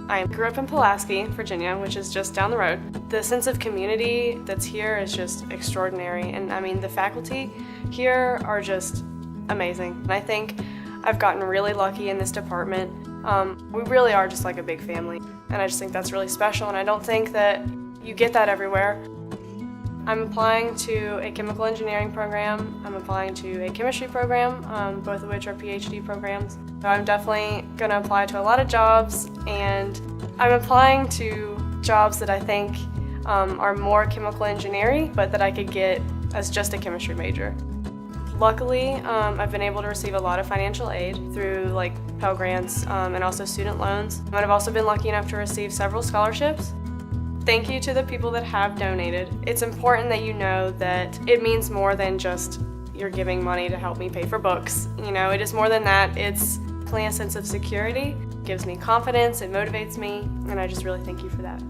I grew up in Pulaski, Virginia, which is just down the road. The sense of community that's here is just extraordinary, and I mean the faculty here are just amazing. And I think I've gotten really lucky in this department. We really are just like a big family, and I just think that's really special, and I don't think that you get that everywhere. I'm applying to a chemical engineering program. I'm applying to a chemistry program, both of which are PhD programs. So I'm definitely going to apply to a lot of jobs, and I'm applying to jobs that I think are more chemical engineering, but that I could get as just a chemistry major. Luckily, I've been able to receive a lot of financial aid through like Pell Grants and also student loans. And I've also been lucky enough to receive several scholarships. Thank you to the people that have donated. It's important that you know that it means more than just you're giving money to help me pay for books. You know, it is more than that. It's definitely a sense of security. It gives me confidence, it motivates me, and I just really thank you for that.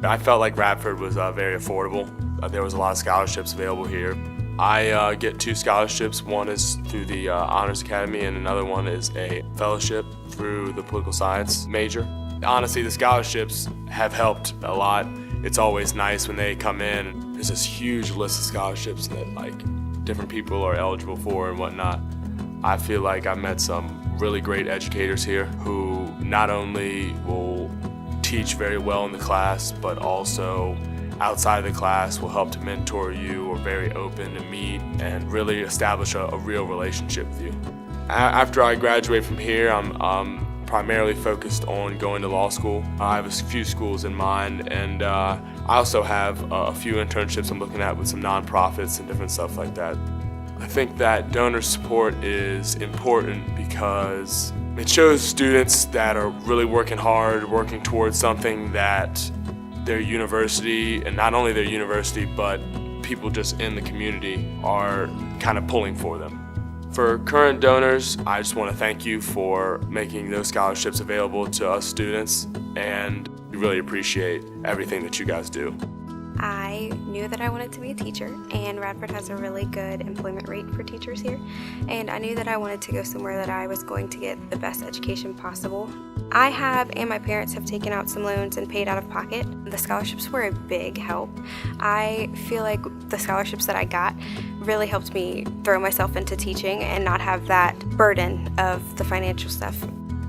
I felt like Radford was very affordable. There was a lot of scholarships available here. I get 2 scholarships. One is through the Honors Academy, and another one is a fellowship through the political science major. Honestly, the scholarships have helped a lot. It's always nice when they come in and there's this huge list of scholarships that like different people are eligible for and whatnot. I feel like I've met some really great educators here who not only will teach very well in the class, but also outside of the class will help to mentor you, or very open to meet and really establish a real relationship with you. After I graduate from here, I'm primarily focused on going to law school. I have a few schools in mind, and I also have a few internships I'm looking at with some nonprofits and different stuff like that. I think that donor support is important because it shows students that are really working hard, working towards something that their university, and not only their university, but people just in the community are kind of pulling for them. For current donors, I just want to thank you for making those scholarships available to us students, and we really appreciate everything that you guys do. I knew that I wanted to be a teacher, and Radford has a really good employment rate for teachers here, and I knew that I wanted to go somewhere that I was going to get the best education possible. I have, and my parents have, taken out some loans and paid out of pocket. The scholarships were a big help. I feel like the scholarships that I got really helped me throw myself into teaching and not have that burden of the financial stuff.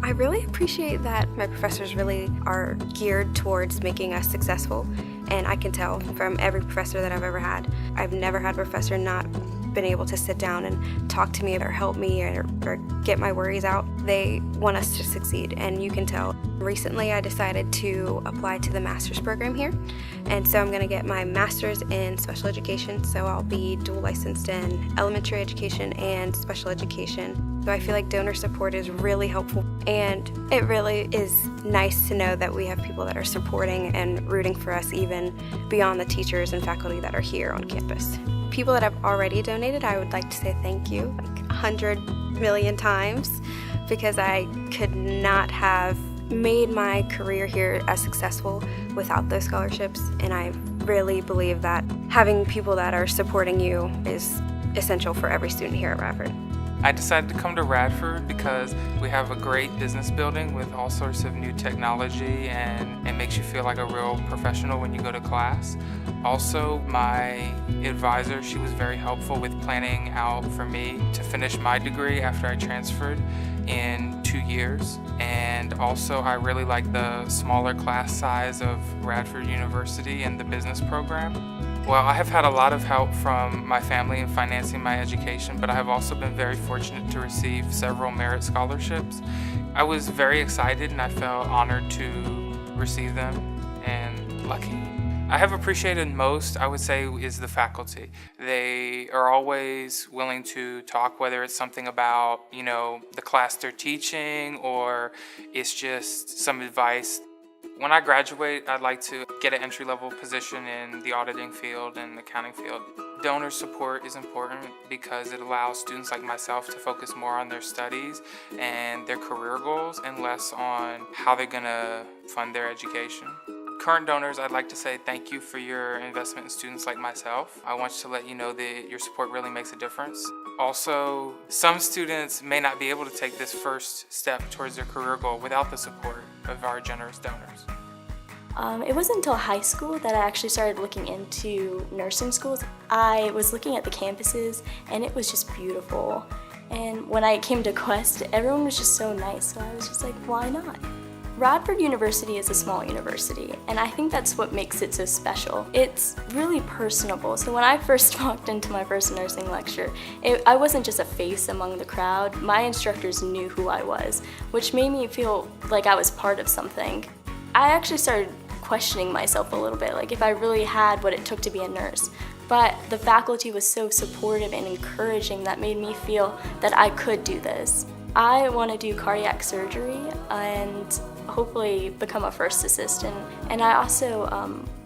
I really appreciate that my professors really are geared towards making us successful, and I can tell from every professor that I've ever had. I've never had a professor not been able to sit down and talk to me or help me or get my worries out. They want us to succeed, and you can tell. Recently I decided to apply to the master's program here, and so I'm going to get my master's in special education, so I'll be dual licensed in elementary education and special education. So I feel like donor support is really helpful, and it really is nice to know that we have people that are supporting and rooting for us even beyond the teachers and faculty that are here on campus. People that have already donated, I would like to say thank you like 100 million times, because I could not have made my career here as successful without those scholarships, and I really believe that having people that are supporting you is essential for every student here at Radford. I decided to come to Radford because we have a great business building with all sorts of new technology, and it makes you feel like a real professional when you go to class. Also, my advisor, she was very helpful with planning out for me to finish my degree after I transferred in 2 years. And also, I really like the smaller class size of Radford University and the business program. Well, I have had a lot of help from my family in financing my education, but I have also been very fortunate to receive several merit scholarships. I was very excited, and I felt honored to receive them and lucky. I have appreciated most, I would say, is the faculty. They are always willing to talk, whether it's something about, the class they're teaching, or it's just some advice. When I graduate, I'd like to get an entry-level position in the auditing field and accounting field. Donor support is important because it allows students like myself to focus more on their studies and their career goals, and less on how they're going to fund their education. Current donors, I'd like to say thank you for your investment in students like myself. I want to let you know that your support really makes a difference. Also, some students may not be able to take this first step towards their career goal without the support. of our generous donors. It wasn't until high school that I actually started looking into nursing schools. I was looking at the campuses and it was just beautiful. And when I came to Quest, everyone was just so nice, so I was just like, why not? Radford University is a small university, and I think that's what makes it so special. It's really personable, so when I first walked into my first nursing lecture, I wasn't just a face among the crowd. My instructors knew who I was, which made me feel like I was part of something. I actually started questioning myself a little bit, like if I really had what it took to be a nurse. But the faculty was so supportive and encouraging that made me feel that I could do this. I want to do cardiac surgery and hopefully become a first assistant. And I also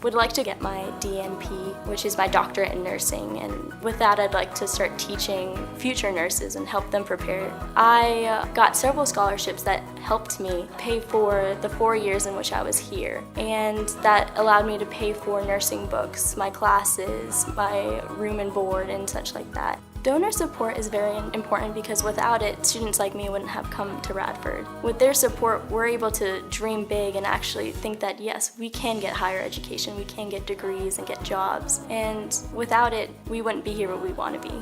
would like to get my DNP, which is my doctorate in nursing. And with that, I'd like to start teaching future nurses and help them prepare. I got several scholarships that helped me pay for the 4 years in which I was here. And that allowed me to pay for nursing books, my classes, my room and board, and such like that. Donor support is very important because without it, students like me wouldn't have come to Radford. With their support, we're able to dream big and actually think that yes, we can get higher education, we can get degrees and get jobs. And without it, we wouldn't be here where we want to be.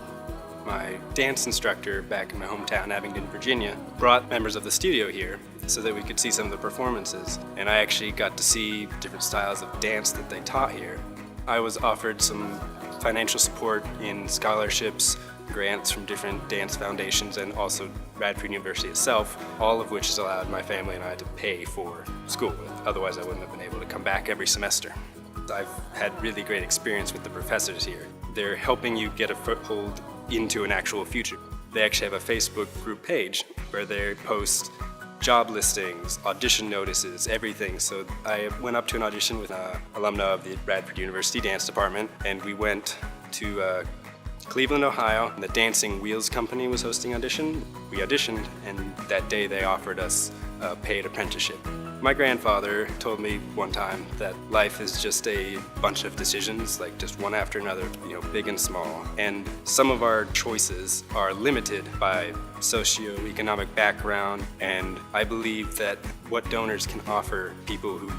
My dance instructor back in my hometown, Abingdon, Virginia, brought members of the studio here so that we could see some of the performances. And I actually got to see different styles of dance that they taught here. I was offered some financial support in scholarships, grants from different dance foundations, and also Radford University itself, all of which has allowed my family and I to pay for school. Otherwise, I wouldn't have been able to come back every semester. I've had really great experience with the professors here. They're helping you get a foothold into an actual future. They actually have a Facebook group page where they post job listings, audition notices, everything. So I went up to an audition with an alumna of the Radford University Dance Department, and we went to Cleveland, Ohio. The Dancing Wheels Company was hosting audition. We auditioned, and that day they offered us a paid apprenticeship. My grandfather told me one time that life is just a bunch of decisions, like just one after another, big and small. And some of our choices are limited by socioeconomic background, and I believe that what donors can offer people who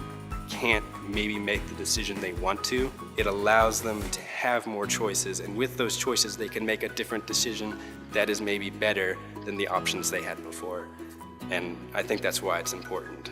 can't maybe make the decision they want to, it allows them to have more choices, and with those choices they can make a different decision that is maybe better than the options they had before. And I think that's why it's important.